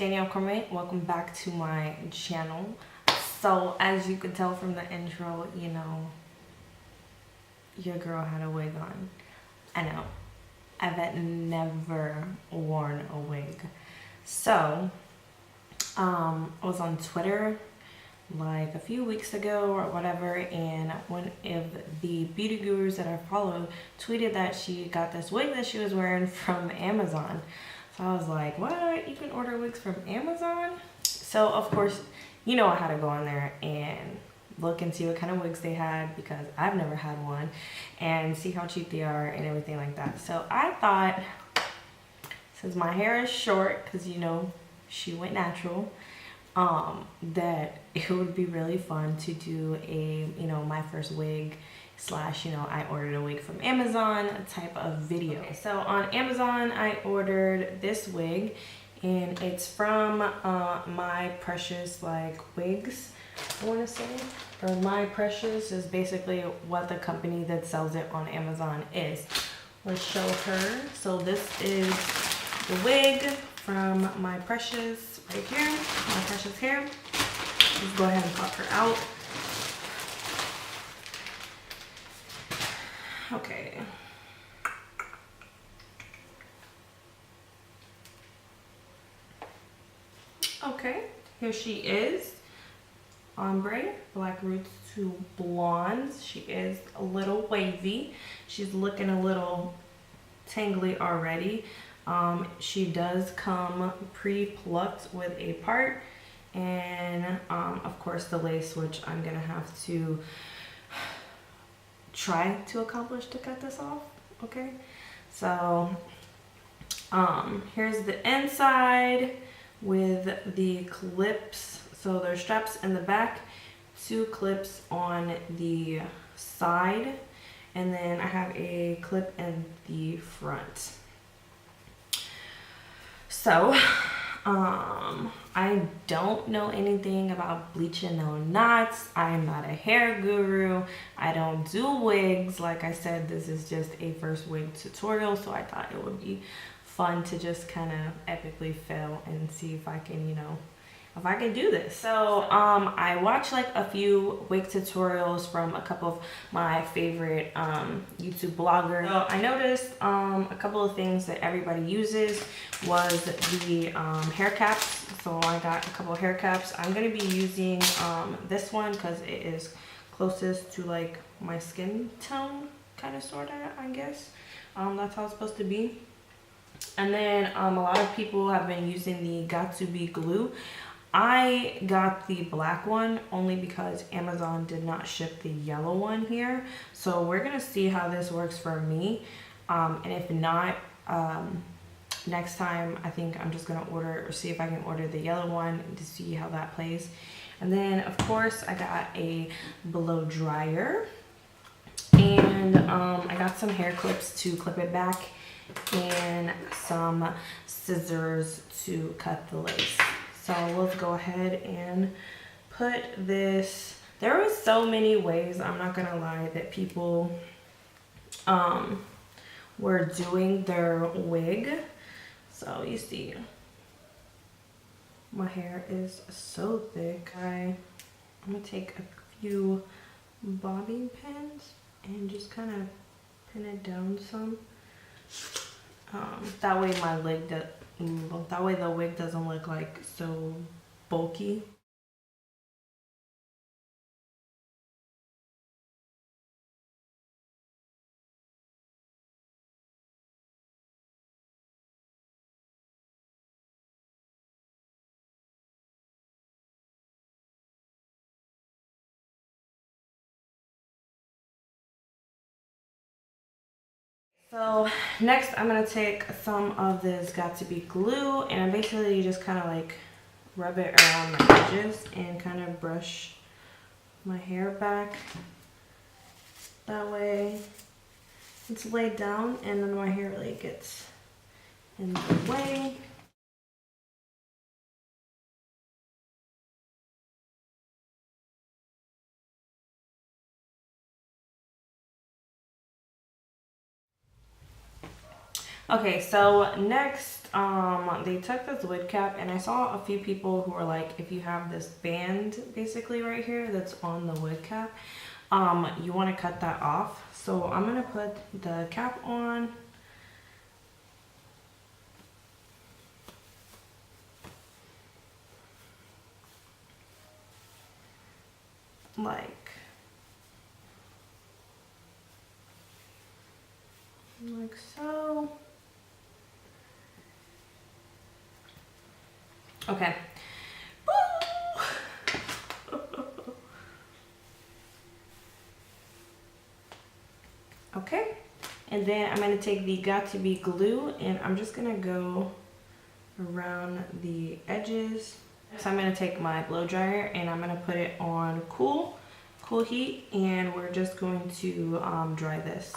Danielle Cormier. Welcome back to my channel. So as you could tell from the intro, you know, your girl had a wig on. I know. I've never worn a wig. So I was on Twitter like a few weeks ago or whatever, and one of the beauty gurus that I follow tweeted that she got this wig that she was wearing from Amazon. So I was like, what? You can order wigs from Amazon? So of course, you know, I had to go on there and look and see what kind of wigs they had, because I've never had one, and see how cheap they are and everything like that. So I thought, since my hair is short, because you know she went natural, that it would be really fun to do a, you know, my first wig slash, you know, I ordered a wig from Amazon type of video. Okay, so on Amazon I ordered this wig, and it's from My Precious like wigs, I want to say, or My Precious is basically what the company that sells it on Amazon is. Let's show her. So this is the wig from My Precious right here, My Precious hair. Let's go ahead and pop her out. Okay. Okay, here she is. Ombre, black roots to blondes. She is a little wavy. She's looking a little tangly already. She does come pre-plucked with a part, and of course the lace, which I'm gonna have to try to accomplish to cut this off. Okay, so here's the inside with the clips. So there's straps in the back, 2 clips on the side, and then I have a clip in the front. So I don't know anything about bleaching no knots. I am not a hair guru. I don't do wigs. Like I said, this is just a first wig tutorial, so I thought it would be fun to just kind of epically fail and see if I can, you know, if I can do this. So I watched like a few wig tutorials from a couple of my favorite YouTube bloggers. So I noticed a couple of things that everybody uses was the hair caps. So I got a couple of hair caps. I'm gonna be using this one because it is closest to like my skin tone, kind of, sort of, I guess. That's how it's supposed to be. And then a lot of people have been using the Got2b glue. I got the black one only because Amazon did not ship the yellow one here. So we're gonna see how this works for me. And if not, next time I think I'm just gonna order, or see if I can order the yellow one to see how that plays. And then of course I got a blow dryer, and I got some hair clips to clip it back, and some scissors to cut the lace. So let's go ahead and put this. There were so many ways, I'm not gonna lie, that people were doing their wig. So you see, my hair is so thick. I'm gonna take a few bobby pins and just kind of pin it down some. That way my leg that way the wig doesn't look like so bulky. So next I'm gonna take some of this Got2b glue, and basically just kind of like rub it around my edges and kind of brush my hair back. That way it's laid down and then my hair really gets in the way. Okay, so next, they took this wig cap, and I saw a few people who were like, if you have this band basically right here that's on the wig cap, you want to cut that off. So I'm gonna put the cap on. Like so. Okay. Okay, and then I'm going to take the Got to Be glue, and I'm just going to go around the edges. So I'm going to take my blow dryer and I'm going to put it on cool heat, and we're just going to dry this.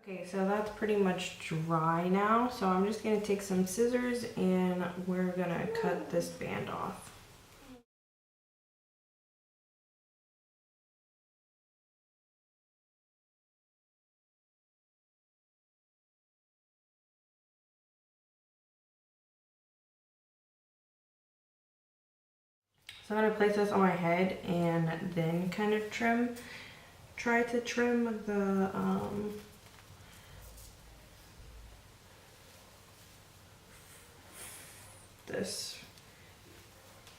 Okay, so that's pretty much dry now. So I'm just gonna take some scissors and we're gonna cut this band off. So I'm gonna place this on my head and then kind of try to trim the this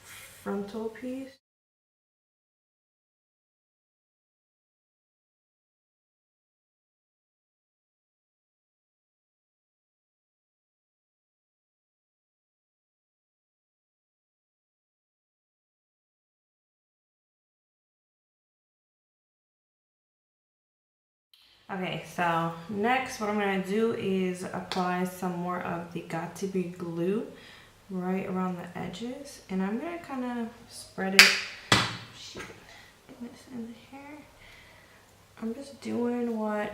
frontal piece. Okay, so next what I'm going to do is apply some more of the Got to Be glue right around the edges, and I'm going to kind of spread it. Shit, get this in the hair. I'm just doing what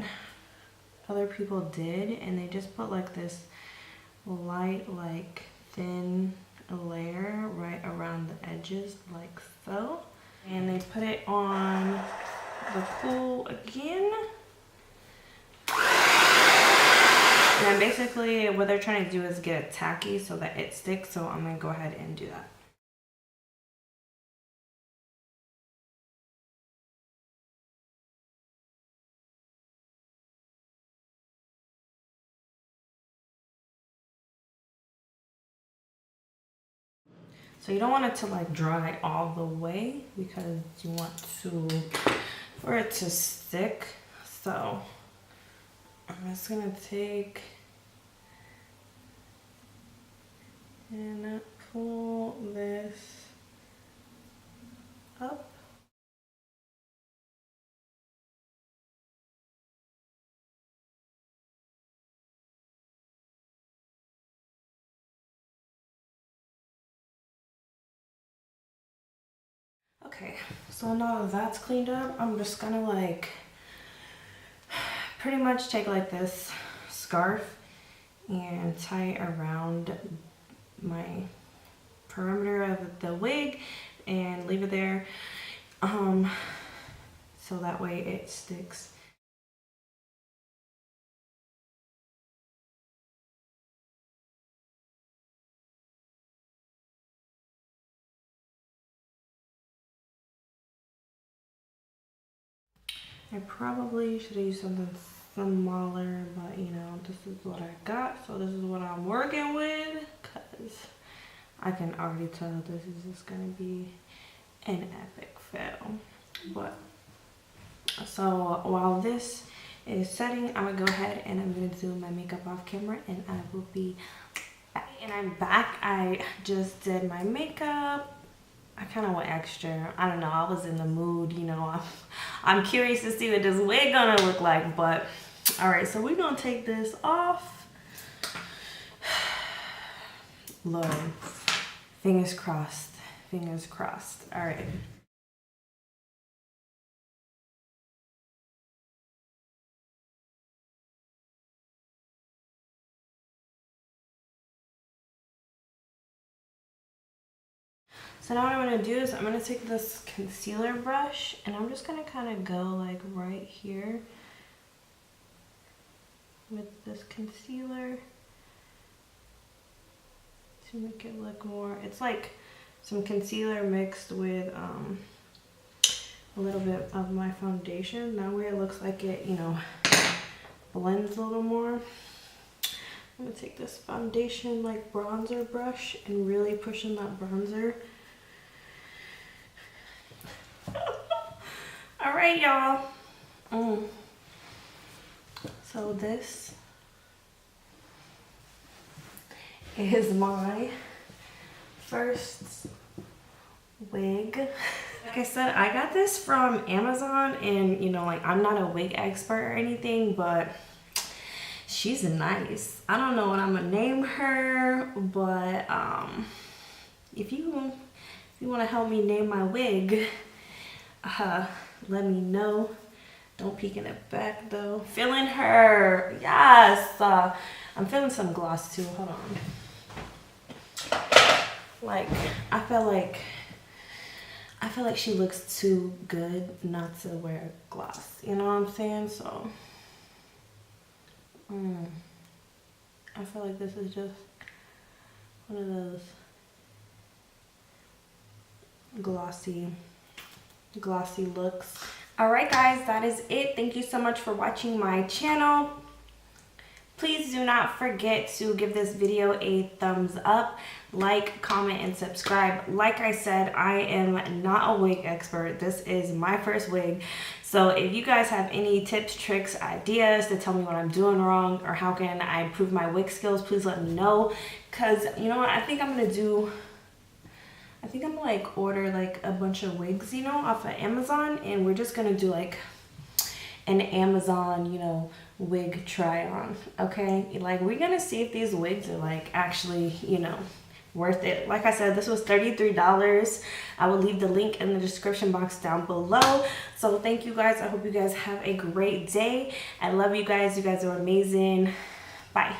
other people did, and they just put like this light, like thin layer right around the edges like so, and they put it on the cool again. And basically what they're trying to do is get it tacky so that it sticks, so I'm going to go ahead and do that. So you don't want it to like dry all the way because you want for it to stick. So I'm just going to take and pull this up. Okay, so now that that's cleaned up, I'm just gonna like pretty much take like this scarf and tie it around my perimeter of the wig and leave it there, so that way it sticks. I probably should have used something smaller, but you know, this is what I got, so this is what I'm working with, because I can already tell this is just gonna be an epic fail. But so while this is setting, I'm gonna go ahead and I'm gonna do my makeup off camera, and I will be back. And I'm back. I just did my makeup. I kind of went extra. I don't know. I was in the mood, you know. I'm curious to see what this wig gonna look like. But all right, so we're gonna take this off. Lord, fingers crossed, fingers crossed. All right. So now what I'm gonna do is I'm gonna take this concealer brush and I'm just gonna kind of go like right here with this concealer to make it look more, it's like some concealer mixed with a little bit of my foundation. That way it looks like it, you know, blends a little more. I'm gonna take this foundation like bronzer brush and really push in that bronzer. All right, y'all. So this is my first wig. Like I said, I got this from Amazon, and you know, like I'm not a wig expert or anything, but she's nice. I don't know what I'm gonna name her, but if you want to help me name my wig, let me know. Don't peek in the back though. Feeling her, yes. I'm feeling some gloss too. Hold on. Like I feel like she looks too good not to wear gloss. You know what I'm saying? So I feel like this is just one of those glossy looks. All right, guys, that is it. Thank you so much for watching my channel. Please do not forget to give this video a thumbs up, like, comment, and subscribe. Like I said, I am not a wig expert. This is my first wig. So if you guys have any tips, tricks, ideas to tell me what I'm doing wrong or how can I improve my wig skills, please let me know. Because you know what, I think I'm gonna like order like a bunch of wigs, you know, off of Amazon, and we're just gonna do like an Amazon, you know, wig try on. Okay, like we're gonna see if these wigs are like actually, you know, worth it. Like I said, this was $33. I will leave the link in the description box down below. So thank you guys. I hope you guys have a great day. I love you guys. You guys are amazing. Bye.